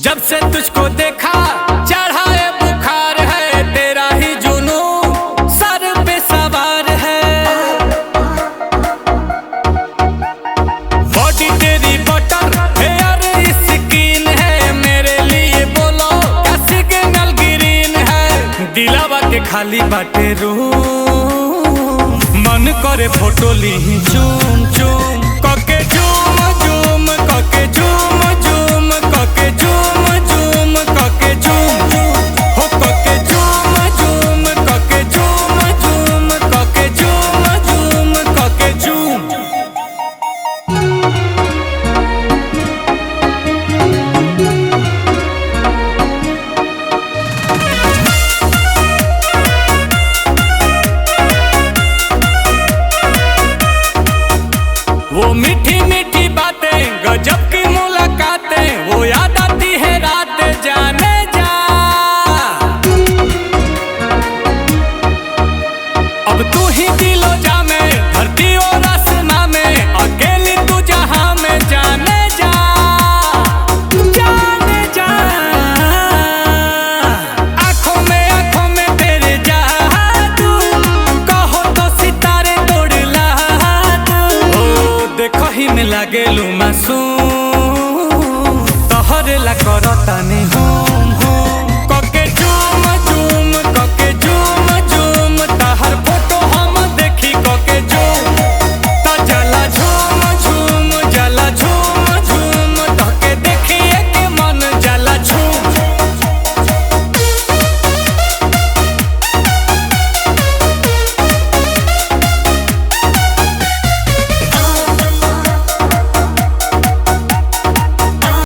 जब से तुझको देखा चढ़ा है बुखार है, तेरा ही जुनून सर पे सवार है। बॉडी तेरी बटर हेयर स्किन है, मेरे लिए बोलो क्या सिग्नल ग्रीन है। दिलावा के खाली बाटे रूम, मन करे फोटो ली चूम चूम कके झूम झूम कके झूम झूम कके झूम झूम कके झूम हो कके झूम झूम कके झूम झूम कके झूम झूम कके झूम। वो मीठी मीठी बातें गजब की मुलाकातें, वो याद आती है रात जाने जा। अब तू ही दिलो जा में धरती और आसमां में, अकेली तू जहां में जाने जा जाने जा। आंखों में तेरे जादू, कहो तो सितारे तोड़ ला दू। देखो ही में लागेलू मासूम, तोहरे ला करतानी